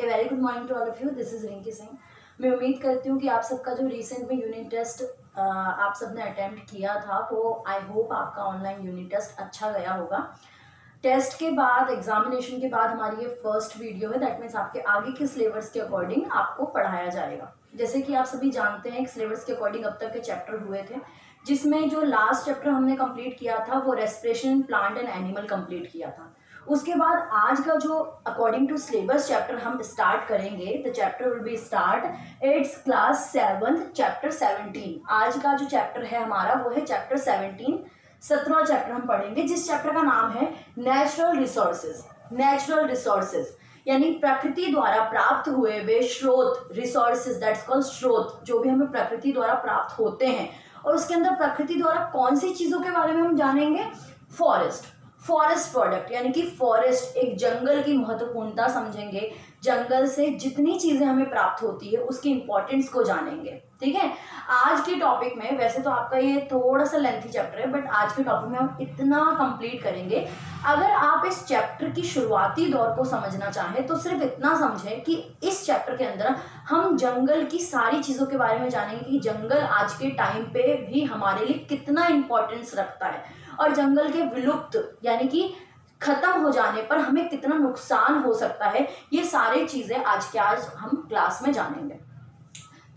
A very good morning to all of you. This is Rinki Singh. मैं उम्मीद करती हूँ कि आप सबका जो रिसेंट में यूनिट टेस्ट आप सबने अटेम्प्ट किया था वो आई होप आपका ऑनलाइन यूनिट टेस्ट अच्छा गया होगा। टेस्ट के बाद एग्जामिनेशन के बाद हमारी ये फर्स्ट वीडियो है, दैट मीन्स आपके आगे के सिलेबस के अकॉर्डिंग आपको पढ़ाया जाएगा। जैसे कि आप सभी जानते हैं सिलेबस के अकॉर्डिंग अब तक के चैप्टर हुए थे, जिसमें जो लास्ट चैप्टर हमने कंप्लीट किया था वो respiration plant and animal complete किया था। उसके बाद आज का जो अकॉर्डिंग टू सिलेबस चैप्टर हम स्टार्ट करेंगे, the chapter will be start it's class 7 chapter 17। आज का जो चैप्टर है हमारा वो है चैप्टर 17। 17वां चैप्टर हम पढ़ेंगे, जिस चैप्टर का नाम है नेचुरल रिसोर्सेज। नेचुरल रिसोर्सेज यानी प्रकृति द्वारा प्राप्त हुए वे स्रोत, रिसोर्सेज दैट्स कॉल्ड स्रोत, जो भी हमें प्रकृति द्वारा प्राप्त होते हैं। और उसके अंदर प्रकृति द्वारा कौन सी चीजों के बारे में हम जानेंगे? फॉरेस्ट, फॉरेस्ट प्रोडक्ट यानी कि फॉरेस्ट, एक जंगल की महत्वपूर्णता समझेंगे। जंगल से जितनी चीजें हमें प्राप्त होती है उसकी इंपॉर्टेंस को जानेंगे। ठीक है, आज के टॉपिक में वैसे तो आपका ये थोड़ा सा लेंथी चैप्टर है, बट आज के टॉपिक में हम इतना कंप्लीट करेंगे। अगर आप इस चैप्टर की शुरुआती दौर को समझना चाहें तो सिर्फ इतना समझें कि इस चैप्टर के अंदर हम जंगल की सारी चीजों के बारे में जानेंगे कि जंगल आज के टाइम पे भी हमारे लिए कितना इंपॉर्टेंस रखता है और जंगल के विलुप्त यानी कि खत्म हो जाने पर हमें कितना नुकसान हो सकता है। ये सारी चीजें आज हम क्लास में जानेंगे।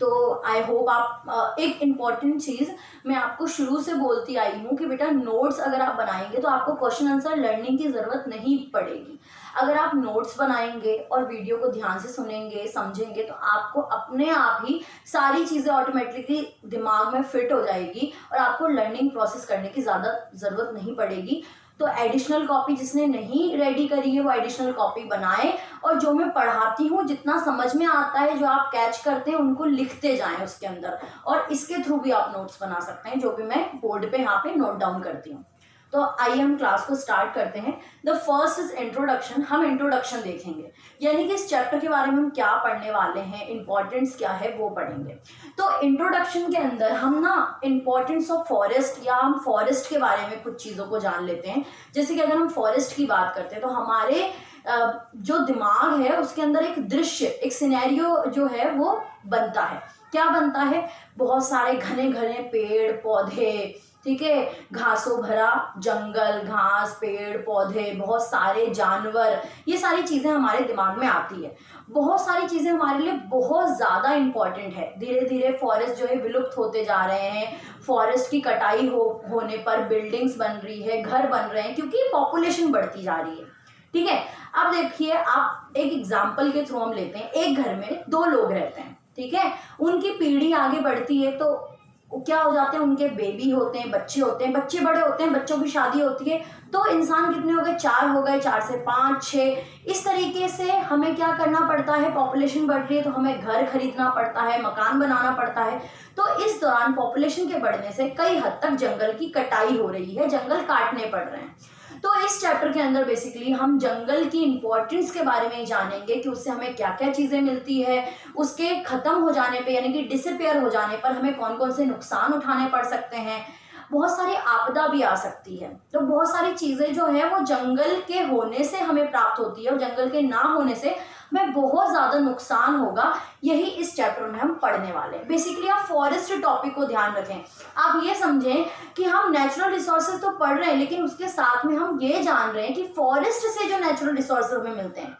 तो आई होप आप एक इम्पॉर्टेंट चीज मैं आपको शुरू से बोलती आई हूँ कि बेटा नोट्स अगर आप बनाएंगे तो आपको क्वेश्चन आंसर लर्निंग की जरूरत नहीं पड़ेगी। अगर आप नोट्स बनाएंगे और वीडियो को ध्यान से सुनेंगे, समझेंगे, तो आपको अपने आप ही सारी चीजें ऑटोमेटिकली दिमाग में फिट हो जाएगी और आपको लर्निंग प्रोसेस करने की ज्यादा जरूरत नहीं पड़ेगी। तो एडिशनल कॉपी जिसने नहीं रेडी करी है वो एडिशनल कॉपी बनाए, और जो मैं पढ़ाती हूँ जितना समझ में आता है, जो आप कैच करते हैं, उनको लिखते जाएं उसके अंदर, और इसके थ्रू भी आप नोट्स बना सकते हैं, जो भी मैं बोर्ड पे यहाँ पे नोट डाउन करती हूँ। तो आइए हम क्लास को स्टार्ट करते हैं। The first is introduction. हम इंट्रोडक्शन देखेंगे, यानी कि इस चैप्टर के बारे में हम क्या पढ़ने वाले हैं, इंपॉर्टेंस क्या है वो पढ़ेंगे। तो इंट्रोडक्शन के अंदर हम ना इंपॉर्टेंस ऑफ फॉरेस्ट या हम फॉरेस्ट के बारे में कुछ चीज़ों को जान लेते हैं। जैसे कि अगर हम फॉरेस्ट की बात करते हैं तो हमारे जो दिमाग है उसके अंदर एक दृश्य, एक सिनेरियो जो है वो बनता है। क्या बनता है? बहुत सारे घने घने पेड़ पौधे, ठीक है, घासों भरा जंगल, घास, पेड़ पौधे, बहुत सारे जानवर, ये सारी चीजें हमारे दिमाग में आती है। बहुत सारी चीजें हमारे लिए बहुत ज्यादा इंपॉर्टेंट है। धीरे धीरे फॉरेस्ट जो है विलुप्त होते जा रहे हैं। फॉरेस्ट की कटाई होने पर बिल्डिंग्स बन रही है, घर बन रहे हैं, क्योंकि पॉपुलेशन बढ़ती जा रही है। ठीक है, अब देखिए, आप एक एग्जाम्पल के थ्रू हम लेते हैं। एक घर में 2 लोग रहते हैं, ठीक है, उनकी पीढ़ी आगे बढ़ती है तो क्या हो जाते हैं, उनके बेबी होते हैं, बच्चे होते हैं, बच्चे बड़े होते हैं, बच्चों की शादी होती है, तो इंसान कितने हो गए? 4 हो गए, 4 से 5, 6, इस तरीके से हमें क्या करना पड़ता है? पॉपुलेशन बढ़ रही है तो हमें घर खरीदना पड़ता है, मकान बनाना पड़ता है। तो इस दौरान पॉपुलेशन के बढ़ने से कई हद तक जंगल की कटाई हो रही है, जंगल काटने पड़ रहे हैं। तो इस चैप्टर के अंदर बेसिकली हम जंगल की इंपॉर्टेंस के बारे में जानेंगे कि उससे हमें क्या क्या चीजें मिलती है, उसके खत्म हो जाने पे यानी कि डिसअपियर हो जाने पर हमें कौन कौन से नुकसान उठाने पड़ सकते हैं, बहुत सारी आपदा भी आ सकती है। तो बहुत सारी चीजें जो है वो जंगल के होने से हमें प्राप्त होती है और जंगल के ना होने से हमें बहुत ज्यादा नुकसान होगा। यही इस चैप्टर में हम पढ़ने वाले हैं। बेसिकली आप फॉरेस्ट टॉपिक को ध्यान रखें। आप ये समझें कि हम नेचुरल रिसोर्सेज तो पढ़ रहे हैं, लेकिन उसके साथ में हम ये जान रहे हैं कि फॉरेस्ट से जो नेचुरल रिसोर्सेज हमें मिलते हैं,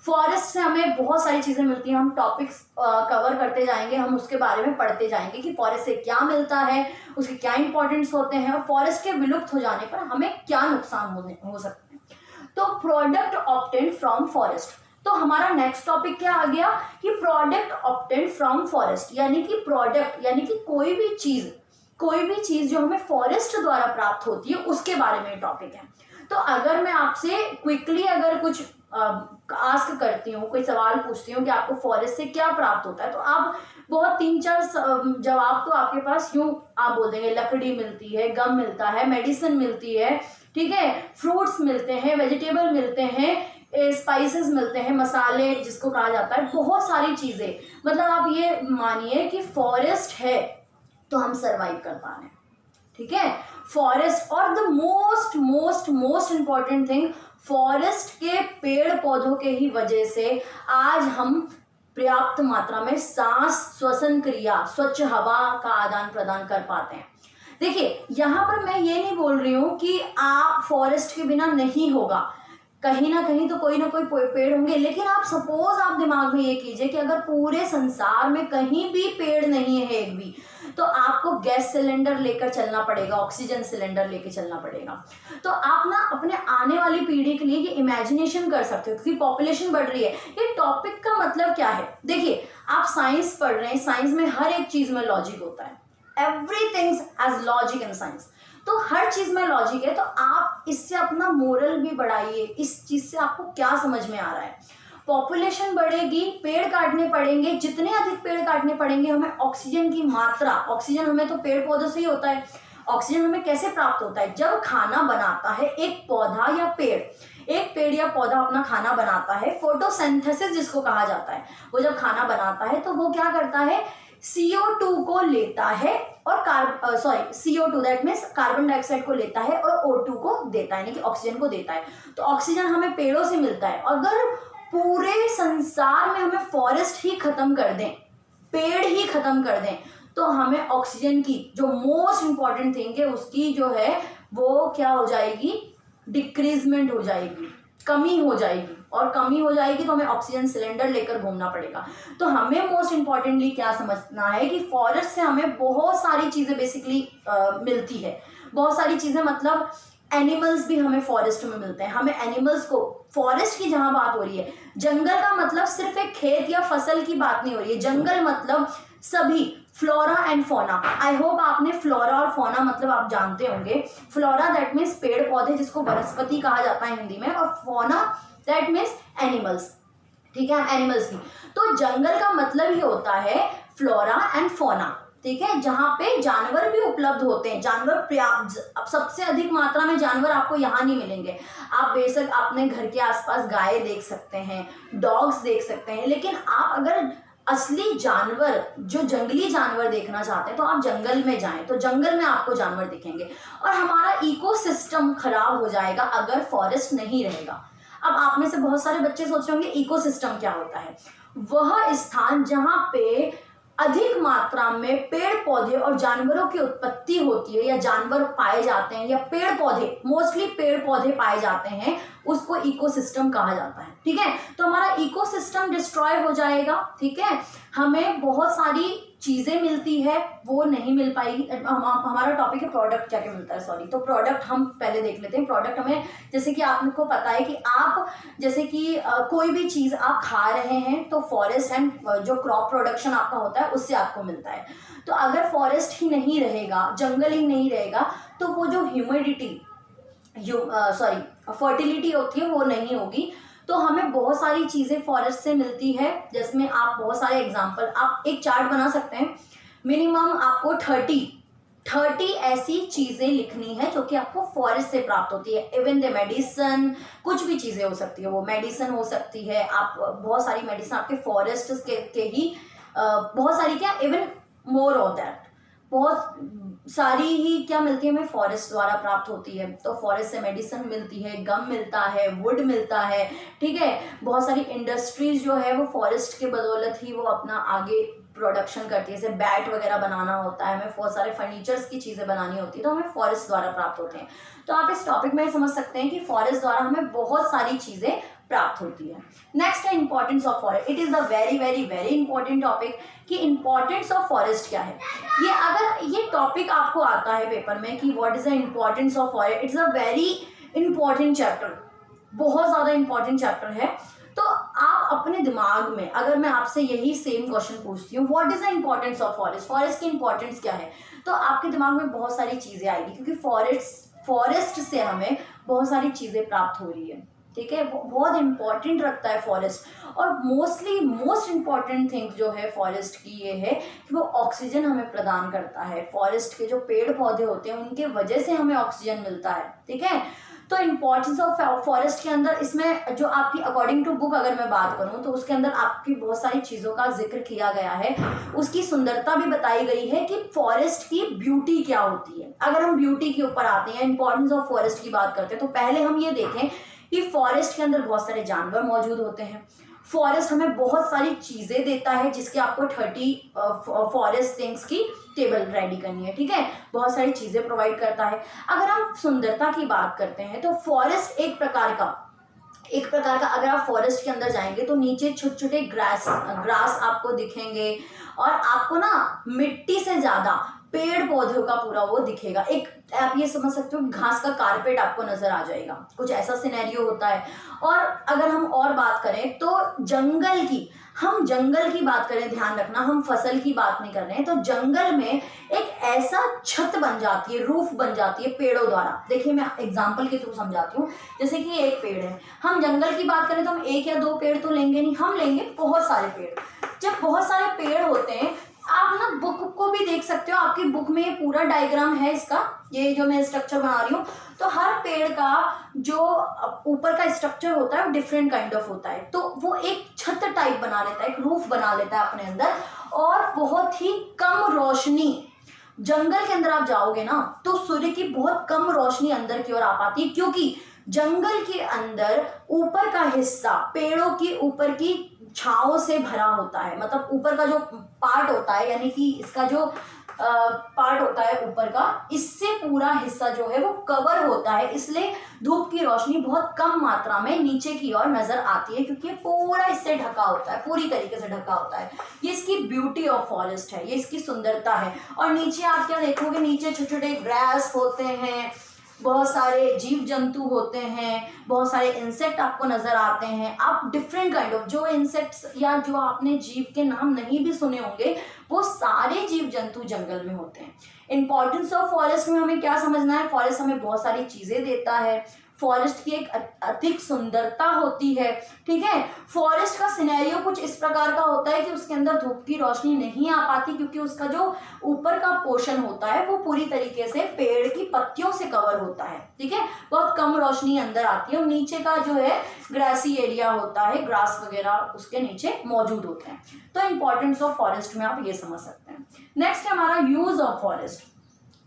फॉरेस्ट से हमें बहुत सारी चीजें मिलती हैं। हम टॉपिक्स कवर करते जाएंगे, हम उसके बारे में पढ़ते जाएंगे कि फॉरेस्ट से क्या मिलता है, उसके क्या इंपॉर्टेंस होते हैं और फॉरेस्ट के विलुप्त हो जाने पर हमें क्या नुकसान हो सकते हैं। तो प्रोडक्ट ऑब्टेन्ड फ्रॉम फॉरेस्ट। तो हमारा नेक्स्ट टॉपिक क्या आ गया कि प्रोडक्ट ऑब्टेन्ड फ्रॉम फॉरेस्ट, यानी कि प्रोडक्ट यानी कि कोई भी चीज जो हमें फॉरेस्ट द्वारा प्राप्त होती है उसके बारे में टॉपिक है। तो अगर मैं आपसे क्विकली अगर कुछ आस्क करती हूँ, कोई सवाल पूछती हूँ कि आपको फॉरेस्ट से क्या प्राप्त होता है, तो आप बहुत 3-4 जवाब तो आपके पास यूं आप बोल देंगे, लकड़ी मिलती है, गम मिलता है, मेडिसिन मिलती है, ठीक है, फ्रूट्स मिलते हैं, वेजिटेबल मिलते हैं, स्पाइसेस मिलते हैं, मसाले जिसको कहा जाता है, बहुत सारी चीजें। मतलब आप ये मानिए कि फॉरेस्ट है तो हम सरवाइव कर पा रहे हैं। ठीक है, फॉरेस्ट और the most most most important thing, forest के पेड़ पौधों के ही वजह से आज हम पर्याप्त मात्रा में सांस श्वसन क्रिया, स्वच्छ हवा का आदान प्रदान कर पाते हैं। देखिए, यहाँ पर मैं ये नहीं बोल रही हूँ कि आप फॉरेस्ट के बिना नहीं होगा, कहीं ना कहीं तो कोई ना कोई पेड़ होंगे, लेकिन आप सपोज आप दिमाग में ये कीजिए कि अगर पूरे संसार में कहीं भी पेड़ नहीं है एक भी, तो आपको गैस सिलेंडर लेकर चलना पड़ेगा, ऑक्सीजन सिलेंडर लेकर चलना पड़ेगा। तो आप ना अपने आने वाली पीढ़ी के लिए ये इमेजिनेशन कर सकते हो, क्योंकि पॉपुलेशन बढ़ रही है। ये टॉपिक का मतलब क्या है? देखिए, आप साइंस पढ़ रहे हैं, साइंस में हर एक चीज में लॉजिक होता है, everything has logic in science. तो हर चीज में लॉजिक है, तो आप इससे अपना मोरल भी बढ़ाइए। इस चीज से आपको क्या समझ में आ रहा है? पॉपुलेशन बढ़ेगी, पेड़ काटने पड़ेंगे, जितने अधिक पेड़ काटने पड़ेंगे हमें ऑक्सीजन की मात्रा, ऑक्सीजन हमें तो पेड़ पौधों से ही होता है। ऑक्सीजन हमें कैसे प्राप्त होता है? जब खाना बनाता है एक पौधा या पेड़, एक पेड़ या पौधा अपना खाना बनाता है, फोटोसिंथेसिस जिसको कहा जाता है, वो जब खाना बनाता है तो वो क्या करता है, CO2 को लेता है और CO2 that means carbon dioxide को लेता है और O2 को देता है, यानी कि ऑक्सीजन को देता है। तो ऑक्सीजन हमें पेड़ों से मिलता है। अगर पूरे संसार में हमें फॉरेस्ट ही खत्म कर दें, पेड़ ही खत्म कर दें, तो हमें ऑक्सीजन की जो मोस्ट इंपॉर्टेंट थिंग है उसकी जो है वो क्या हो जाएगी, डिक्रीजमेंट हो जाएगी, कमी हो जाएगी। और कमी हो जाएगी तो हमें ऑक्सीजन सिलेंडर लेकर घूमना पड़ेगा। तो हमें मोस्ट इंपॉर्टेंटली क्या समझना है कि फॉरेस्ट से हमें बहुत सारी चीजें बेसिकली मिलती है। बहुत सारी चीजें मतलब एनिमल्स भी हमें फॉरेस्ट में मिलते हैं। हमें एनिमल्स को, फॉरेस्ट की जहां बात हो रही है, जंगल का मतलब सिर्फ एक खेत या फसल की बात नहीं हो रही है, जंगल मतलब सभी flora and fauna. I hope आपने फ्लोरा और फोना मतलब आप जानते होंगे। फ्लोरा दैट मीन्स पेड़ पौधे जिसको वनस्पति कहा जाता है हिंदी में, और फोना दैट मीन्स एनिमल्स, ठीक है, एनिमल्स की। तो जंगल का मतलब ही होता है फ्लोरा एंड फोना, ठीक है, जहां पे जानवर भी उपलब्ध होते हैं। जानवर अब सबसे अधिक मात्रा में जानवर आपको यहाँ नहीं मिलेंगे। आप बेशक अपने घर के आसपास गाय देख सकते हैं, डॉग्स देख सकते हैं, लेकिन आप अगर असली जानवर, जो जंगली जानवर देखना चाहते हैं तो आप जंगल में जाएं, तो जंगल में आपको जानवर दिखेंगे। और हमारा इकोसिस्टम खराब हो जाएगा अगर फॉरेस्ट नहीं रहेगा। अब आप में से बहुत सारे बच्चे सोच रहे होंगे इकोसिस्टम क्या होता है? वह स्थान जहां पे अधिक मात्रा में पेड़ पौधे और जानवरों की उत्पत्ति होती है, या जानवर पाए जाते हैं, या पेड़ पौधे, मोस्टली पेड़ पौधे पाए जाते हैं, उसको इकोसिस्टम कहा जाता है, ठीक है। तो हमारा इकोसिस्टम डिस्ट्रॉय हो जाएगा, ठीक है। हमें बहुत सारी चीजें मिलती है वो नहीं मिल पाएगी। हमारा टॉपिक है प्रोडक्ट क्या क्या मिलता है, सॉरी। तो प्रोडक्ट हम पहले देख लेते हैं। प्रोडक्ट हमें, जैसे कि आपको पता है कि आप जैसे कि कोई भी चीज आप खा रहे हैं तो फॉरेस्ट एंड जो क्रॉप प्रोडक्शन आपका होता है उससे आपको मिलता है। तो अगर फॉरेस्ट ही नहीं रहेगा, जंगल ही नहीं रहेगा, तो वो जो ह्यूमिडिटी फर्टिलिटी होती है वो नहीं होगी। तो हमें बहुत सारी चीजें फॉरेस्ट से मिलती है, जिसमें आप बहुत सारे एग्जांपल, आप एक चार्ट बना सकते हैं। मिनिमम आपको 30 ऐसी चीजें लिखनी है जो कि आपको फॉरेस्ट से प्राप्त होती है। इवन द मेडिसिन, कुछ भी चीजें हो सकती है, वो मेडिसिन हो सकती है। आप बहुत सारी मेडिसिन आपके फॉरेस्ट के ही बहुत सारी, क्या इवन मोर ऑफ दैट, बहुत सारी ही क्या मिलती है हमें फॉरेस्ट द्वारा प्राप्त होती है। तो फॉरेस्ट से मेडिसिन मिलती है, गम मिलता है, वुड मिलता है, ठीक है। बहुत सारी इंडस्ट्रीज जो है वो फॉरेस्ट के बदौलत ही वो अपना आगे प्रोडक्शन करती है। जैसे बैट वगैरह बनाना होता है, हमें बहुत सारे फर्नीचर्स की चीज़ें बनानी होती है, तो हमें फॉरेस्ट द्वारा प्राप्त होते हैं। तो आप इस टॉपिक में समझ सकते हैं कि फॉरेस्ट द्वारा हमें बहुत सारी चीज़ें प्राप्त होती है। नेक्स्ट है importance of forest. It is the very very very important topic कि इंपॉर्टेंस ऑफ फॉरेस्ट क्या है। ये अगर ये टॉपिक आपको आता है पेपर में कि what is the importance of forest, it's a very important chapter, बहुत ज़्यादा इंपॉर्टेंट चैप्टर है। तो आप अपने दिमाग में, अगर मैं आपसे यही सेम क्वेश्चन पूछती हूँ what is the importance of forest, forest की इंपॉर्टेंस क्या है, तो आपके दिमाग में बहुत सारी चीज़ें आएगी, क्योंकि फॉरेस्ट से हमें बहुत सारी चीज़ें प्राप्त हो रही है, ठीक है। वो बहुत इंपॉर्टेंट रखता है फॉरेस्ट। और मोस्ट इंपॉर्टेंट थिंग जो है फॉरेस्ट की ये है कि वो ऑक्सीजन हमें प्रदान करता है। फॉरेस्ट के जो पेड़ पौधे होते हैं उनके वजह से हमें ऑक्सीजन मिलता है, ठीक है। तो इम्पॉर्टेंस ऑफ फॉरेस्ट के अंदर, इसमें जो आपकी अकॉर्डिंग टू बुक अगर मैं बात करूं तो उसके अंदर आपकी बहुत सारी चीज़ों का जिक्र किया गया है, उसकी सुंदरता भी बताई गई है कि फॉरेस्ट की ब्यूटी क्या होती है। अगर हम ब्यूटी के ऊपर आते हैं, इंपॉर्टेंस ऑफ फॉरेस्ट की बात करते हैं, तो पहले हम ये देखें कि फॉरेस्ट के अंदर बहुत सारे जानवर मौजूद होते हैं। फॉरेस्ट हमें बहुत सारी चीज़ें देता है, जिसके आपको 30 फॉरेस्ट थिंग्स की टेबल रेडी करनी है, ठीक है। बहुत सारी चीज़ें प्रोवाइड करता है। अगर हम सुंदरता की बात करते हैं तो फॉरेस्ट एक प्रकार का अगर आप फॉरेस्ट के अंदर जाएंगे तो नीचे छोटे छोटे ग्रास आपको दिखेंगे, और आपको ना मिट्टी से ज़्यादा पेड़ पौधों का पूरा वो दिखेगा। एक आप ये समझ सकते हो घास का कारपेट आपको नजर आ जाएगा, कुछ ऐसा सिनेरियो होता है। और अगर हम और बात करें तो हम जंगल की बात करें, ध्यान रखना हम फसल की बात नहीं कर रहे हैं, तो जंगल में एक ऐसा छत बन जाती है, रूफ बन जाती है पेड़ों द्वारा। देखिए मैं एग्जांपल के थ्रू समझाती हूँ। जैसे कि एक पेड़ है, हम जंगल की बात करें तो हम 1 या 2 पेड़ तो लेंगे नहीं, हम लेंगे बहुत सारे पेड़। जब बहुत सारे पेड़ होते हैं, आप ना बुक को भी देख सकते हो, आपकी बुक में ये पूरा डायग्राम है इसका, ये जो मैं स्ट्रक्चर बना रही हूँ। तो हर पेड़ का जो ऊपर का स्ट्रक्चर होता है वो डिफरेंट काइंड ऑफ होता है, तो वो एक छत टाइप बना लेता है, एक रूफ बना लेता है अपने अंदर। और बहुत ही कम रोशनी, जंगल के अंदर आप जाओगे ना तो सूर्य की बहुत कम रोशनी अंदर की ओर आ पाती है, क्योंकि जंगल के अंदर ऊपर का हिस्सा पेड़ों की ऊपर की छांव से भरा होता है। मतलब ऊपर का जो पार्ट होता है, यानी कि इसका जो पार्ट होता है ऊपर का, इससे पूरा हिस्सा जो है वो कवर होता है, इसलिए धूप की रोशनी बहुत कम मात्रा में नीचे की ओर नजर आती है, क्योंकि ये पूरा इससे ढका होता है, पूरी तरीके से ढका होता है। ये इसकी ब्यूटी ऑफ फॉरेस्ट है, ये इसकी सुंदरता है। और नीचे आप क्या देखोगे, नीचे छोटे छोटे ग्रास होते हैं, बहुत सारे जीव जंतु होते हैं, बहुत सारे इंसेक्ट आपको नजर आते हैं। आप डिफरेंट काइंड ऑफ जो इंसेक्ट्स या जो आपने जीव के नाम नहीं भी सुने होंगे, वो सारे जीव जंतु जंगल में होते हैं। इंपॉर्टेंस ऑफ फॉरेस्ट में हमें क्या समझना है, फॉरेस्ट हमें बहुत सारी चीजें देता है, फॉरेस्ट की एक अधिक सुंदरता होती है, ठीक है। फॉरेस्ट का सिनेरियो कुछ इस प्रकार का होता है कि उसके अंदर धूप की रोशनी नहीं आ पाती, क्योंकि उसका जो ऊपर का पोर्शन होता है वो पूरी तरीके से पेड़ की पत्तियों से कवर होता है, ठीक है। बहुत कम रोशनी अंदर आती है, और नीचे का जो है ग्रासी एरिया होता है, ग्रास वगैरह उसके नीचे मौजूद होते हैं। तो इंपॉर्टेंस ऑफ फॉरेस्ट में आप ये समझ सकते हैं। नेक्स्ट है हमारा use of forest.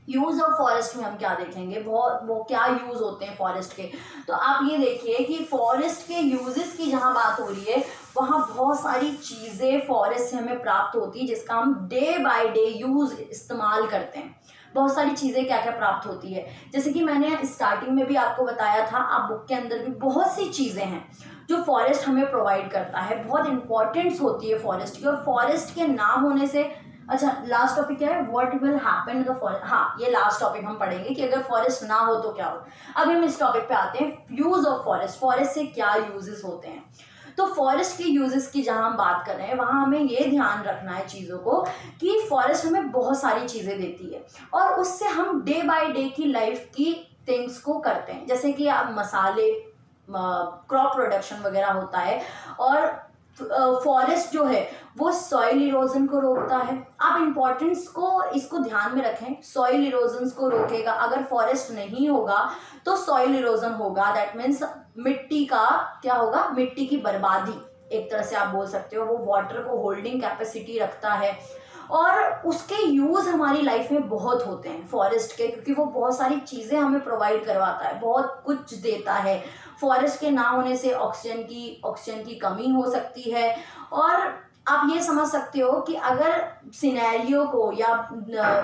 Use of forest में हम क्या देखेंगे, वो क्या यूज होते हैं फॉरेस्ट के। तो आप ये देखिए कि फॉरेस्ट के यूजेस की जहाँ बात हो रही है, वहाँ बहुत सारी चीज़ें फॉरेस्ट से हमें प्राप्त होती है, जिसका हम डे बाय डे यूज इस्तेमाल करते हैं। बहुत सारी चीज़ें क्या क्या प्राप्त होती है, जैसे कि मैंने स्टार्टिंग में भी आपको बताया था, आप बुक के अंदर भी बहुत सी चीज़ें हैं जो फॉरेस्ट हमें प्रोवाइड करता है, बहुत इंपॉर्टेंस होती है फॉरेस्ट की। और फॉरेस्ट के ना होने से, अच्छा लास्ट टॉपिक क्या है, what will happen in the forest. हाँ, ये लास्ट टॉपिक हम पढ़ेंगे कि अगर फॉरेस्ट ना हो तो क्या हो। अभी हम इस टॉपिक पे आते हैं, यूज ऑफ फॉरेस्ट, फॉरेस्ट से क्या यूजेस होते हैं। तो फॉरेस्ट के यूजेस की जहाँ हम बात कर रहे हैं, वहाँ हमें ये ध्यान रखना है चीज़ों को कि फॉरेस्ट हमें बहुत सारी चीज़ें देती है, और उससे हम डे बाय डे की लाइफ की थिंग्स को करते हैं। जैसे कि आप मसाले, क्रॉप प्रोडक्शन वगैरह होता है, और फॉरेस्ट जो है वो सॉइल इरोजन को रोकता है। आप इम्पोर्टेंस को इसको ध्यान में रखें, सॉइल इरोजन को रोकेगा। अगर फॉरेस्ट नहीं होगा तो सॉइल इरोजन होगा, दैट मीन्स मिट्टी का क्या होगा, मिट्टी की बर्बादी एक तरह से आप बोल सकते हो। वो वाटर को होल्डिंग कैपेसिटी रखता है, और उसके यूज हमारी लाइफ में बहुत होते हैं फॉरेस्ट के, क्योंकि वो बहुत सारी चीज़ें हमें प्रोवाइड करवाता है, बहुत कुछ देता है। फॉरेस्ट के ना होने से ऑक्सीजन की कमी हो सकती है। और आप ये समझ सकते हो कि अगर सिनेरियो को या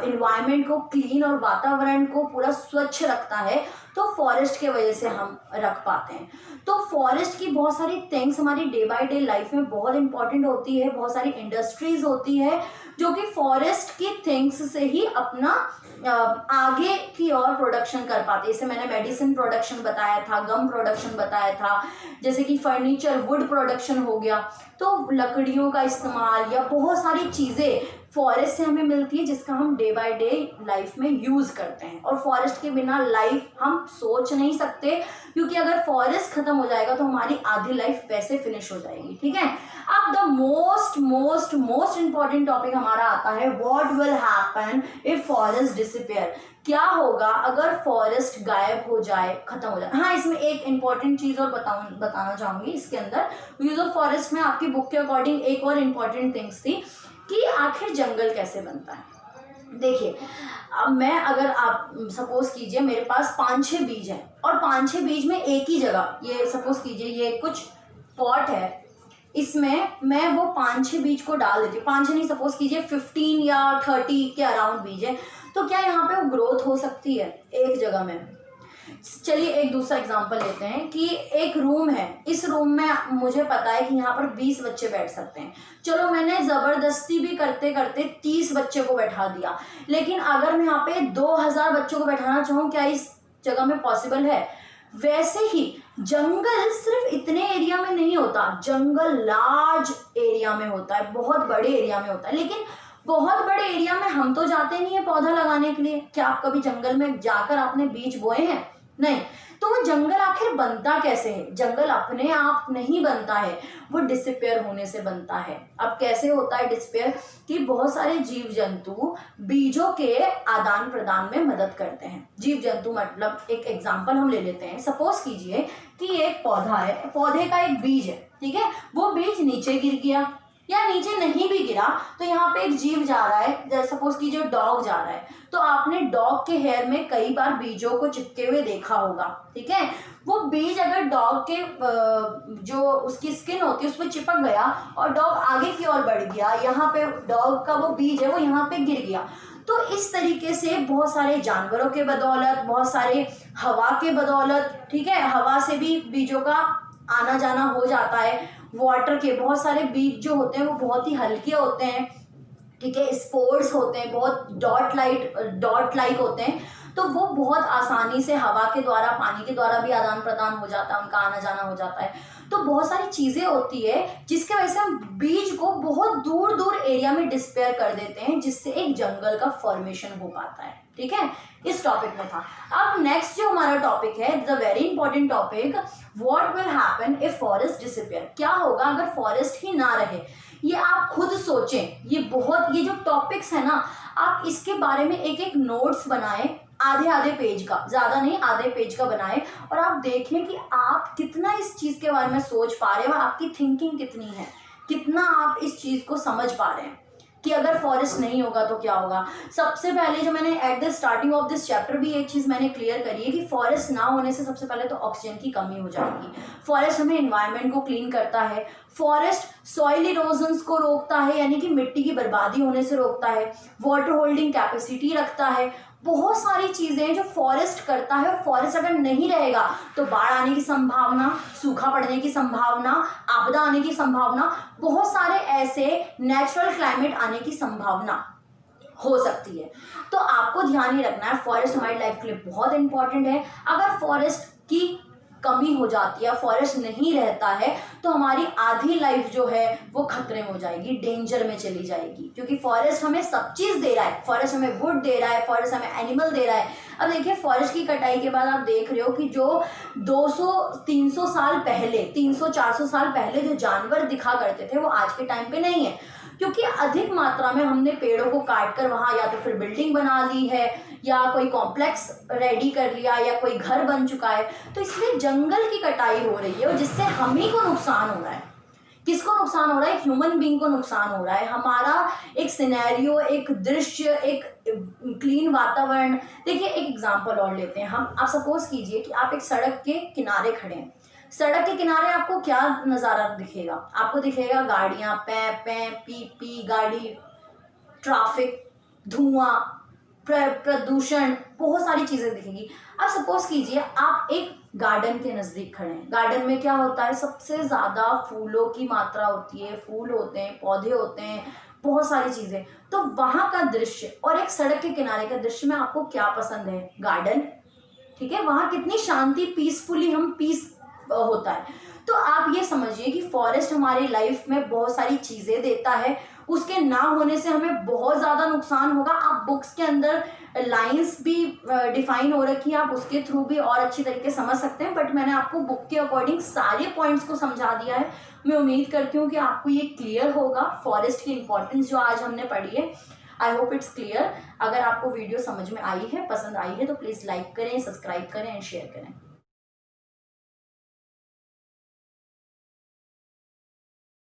इन्वायरमेंट को क्लीन और वातावरण को पूरा स्वच्छ रखता है, तो फॉरेस्ट के वजह से हम रख पाते हैं। तो फॉरेस्ट की बहुत सारी थिंग्स हमारी डे बाय डे लाइफ में बहुत इंपॉर्टेंट होती है। बहुत सारी इंडस्ट्रीज होती है जो कि फॉरेस्ट की थिंग्स से ही अपना आगे की और प्रोडक्शन कर पाते हैं। जैसे मैंने मेडिसिन प्रोडक्शन बताया था, गम प्रोडक्शन बताया था, जैसे कि फर्नीचर, वुड प्रोडक्शन हो गया। तो लकड़ियों का इस्तेमाल या बहुत सारी चीज़ें फॉरेस्ट से हमें मिलती है, जिसका हम डे बाय डे लाइफ में यूज़ करते हैं। और फॉरेस्ट के बिना लाइफ हम सोच नहीं सकते, क्योंकि अगर फॉरेस्ट खत्म हो जाएगा तो हमारी आधी लाइफ वैसे फिनिश हो जाएगी, ठीक है। अब द मोस्ट इंपॉर्टेंट टॉपिक हमारा आता है, what will happen if forest disappear. क्या होगा अगर फॉरेस्ट गायब हो जाए, खत्म हो जाए। हाँ, इसमें एक इंपॉर्टेंट चीज़ और बताना चाहूँगी इसके अंदर। यूज ऑफ फॉरेस्ट में आपकी बुक के अकॉर्डिंग एक और इम्पॉर्टेंट थिंग्स थी कि आखिर जंगल कैसे बनता है। देखिए, अब मैं अगर आप सपोज कीजिए मेरे पास 5-6 बीज हैं और 5-6 बीज में एक ही जगह, ये सपोज कीजिए ये कुछ पॉट है, इसमें मैं वो 5-6 बीज को डाल देती हूँ, 5-6 नहीं, सपोज कीजिए 15 या 30 के अराउंड बीज है, तो क्या यहाँ पे वो ग्रोथ हो सकती है एक जगह में? चलिए एक दूसरा एग्जांपल लेते हैं कि एक रूम है, इस रूम में मुझे पता है कि यहाँ पर 20 बच्चे बैठ सकते हैं, चलो मैंने ज़बरदस्ती भी करते करते 30 बच्चे को बैठा दिया, लेकिन अगर मैं यहाँ पे 2000 बच्चों को बैठाना चाहूँ, क्या इस जगह में पॉसिबल है? वैसे ही जंगल सिर्फ इतने एरिया में नहीं होता, जंगल लार्ज एरिया में होता है, बहुत बड़े एरिया में होता है, लेकिन बहुत बड़े एरिया में हम तो जाते नहीं है पौधा लगाने के लिए। क्या आप कभी जंगल में जाकर आपने बीज बोए हैं? नहीं। तो वो जंगल आखिर बनता कैसे है? जंगल अपने आप नहीं बनता है, वो डिसअपियर होने से बनता है। अब कैसे होता है डिसअपियर? कि बहुत सारे जीव जंतु बीजों के आदान प्रदान में मदद करते हैं। जीव जंतु मतलब एक एग्जांपल हम ले लेते हैं, सपोज कीजिए कि एक पौधा है, पौधे का एक बीज है, ठीक है, वो बीज नीचे गिर गया या नीचे नहीं भी गिरा तो यहाँ पे एक जीव जा रहा है, सपोज कीजिए डॉग जा रहा है, तो आपने डॉग के हेयर में कई बार बीजों को चिपके हुए देखा होगा, ठीक है। वो बीज अगर डॉग के जो उसकी स्किन होती है उस पर चिपक गया और डॉग आगे की ओर बढ़ गया, यहाँ पे डॉग का वो बीज है वो यहाँ पे गिर गया। तो इस तरीके से बहुत सारे जानवरों के बदौलत, बहुत सारे हवा के बदौलत, ठीक है, हवा से भी बीजों का आना जाना हो जाता है। वाटर के बहुत सारे बीज जो होते हैं वो बहुत ही हल्के होते हैं, ठीक है, स्पोर्स होते हैं, बहुत डॉट लाइक होते हैं, तो वो बहुत आसानी से हवा के द्वारा, पानी के द्वारा भी आदान प्रदान हो जाता है, उनका आना जाना हो जाता है। तो बहुत सारी चीज़ें होती है जिसके वजह से हम बीज को बहुत दूर दूर एरिया में डिस्पेयर कर देते हैं, जिससे एक जंगल का फॉर्मेशन हो पाता है, ठीक है। इस टॉपिक में था। अब नेक्स्ट जो हमारा टॉपिक है, the very important topic, what will happen if forest disappear. क्या होगा अगर फॉरेस्ट ही ना रहे? ये आप खुद सोचें, ये जो टॉपिक्स है ना, आप इसके बारे में एक एक नोट्स बनाएं, आधे पेज का, ज़्यादा नहीं, आधे पेज का बनाएं, और आप देखें कि आप कितना इस चीज़ के बारे में सोच पा रहे हो, आपकी थिंकिंग कितनी है, कितना आप इस चीज़ को समझ पा रहे हैं कि अगर फॉरेस्ट नहीं होगा तो क्या होगा। सबसे पहले जो मैंने at the starting of this chapter भी एक चीज़ मैंने क्लियर करी है कि फॉरेस्ट ना होने से सबसे पहले तो ऑक्सीजन की कमी हो जाएगी। फॉरेस्ट हमें एनवायरनमेंट को क्लीन करता है, फॉरेस्ट सॉइल इरोजन्स को रोकता है, यानी कि मिट्टी की बर्बादी होने से रोकता है, वाटर होल्डिंग कैपेसिटी रखता है, बहुत सारी चीज़ें हैं जो फॉरेस्ट करता है। और फॉरेस्ट अगर नहीं रहेगा तो बाढ़ आने की संभावना, सूखा पड़ने की संभावना, आपदा आने की संभावना, बहुत सारे ऐसे नेचुरल क्लाइमेट आने की संभावना हो सकती है। तो आपको ध्यान ही रखना है, फॉरेस्ट हमारी लाइफ के लिए बहुत इंपॉर्टेंट है। अगर फॉरेस्ट की कमी हो जाती है, फॉरेस्ट नहीं रहता है, तो हमारी आधी लाइफ जो है वो खतरे में हो जाएगी, डेंजर में चली जाएगी, क्योंकि फॉरेस्ट हमें सब चीज़ दे रहा है, फॉरेस्ट हमें वुड दे रहा है, फॉरेस्ट हमें एनिमल दे रहा है। अब देखिए, फॉरेस्ट की कटाई के बाद आप देख रहे हो कि जो 200-300 साल पहले, 300-400 साल पहले जो जानवर दिखा करते थे वो आज के टाइम पे नहीं है, क्योंकि अधिक मात्रा में हमने पेड़ों को काट कर वहाँ या तो फिर बिल्डिंग बना ली है, या कोई कॉम्प्लेक्स रेडी कर लिया, या कोई घर बन चुका है, तो इसलिए जंगल की कटाई हो रही है, और जिससे हम ही को नुकसान हो रहा है। किसको नुकसान हो रहा है? ह्यूमन बीइंग को नुकसान हो रहा है। हमारा एक सिनेरियो, एक दृश्य, एक क्लीन वातावरण। देखिए एक एग्जांपल और लेते हैं हम, आप सपोज कीजिए कि आप एक सड़क के किनारे खड़े हैं। सड़क के किनारे आपको क्या नज़ारा दिखेगा? आपको दिखेगा गाड़ियाँ, पै पै पी पी गाड़ी, ट्रैफिक, धुआं, प्रदूषण, बहुत सारी चीज़ें दिखेंगी। अब सपोज कीजिए आप एक गार्डन के नज़दीक खड़े हैं। गार्डन में क्या होता है? सबसे ज़्यादा फूलों की मात्रा होती है, फूल होते हैं, पौधे होते हैं, बहुत सारी चीज़ें। तो वहाँ का दृश्य और एक सड़क के किनारे का दृश्य में आपको क्या पसंद है? गार्डन, ठीक है। वहाँ कितनी शांति, पीसफुली हम पीस होता है। तो आप ये समझिए कि फॉरेस्ट हमारी लाइफ में बहुत सारी चीज़ें देता है, उसके ना होने से हमें बहुत ज़्यादा नुकसान होगा। आप बुक्स के अंदर लाइंस भी डिफाइन हो रखी है, आप उसके थ्रू भी और अच्छी तरीके समझ सकते हैं, बट मैंने आपको बुक के अकॉर्डिंग सारे पॉइंट्स को समझा दिया है। मैं उम्मीद करती हूँ कि आपको ये क्लियर होगा, फॉरेस्ट की इंपॉर्टेंस जो आज हमने पढ़ी है। I hope it's clear. अगर आपको वीडियो समझ में आई है, पसंद आई है, तो प्लीज़ लाइक करें, सब्सक्राइब करें एंड शेयर करें।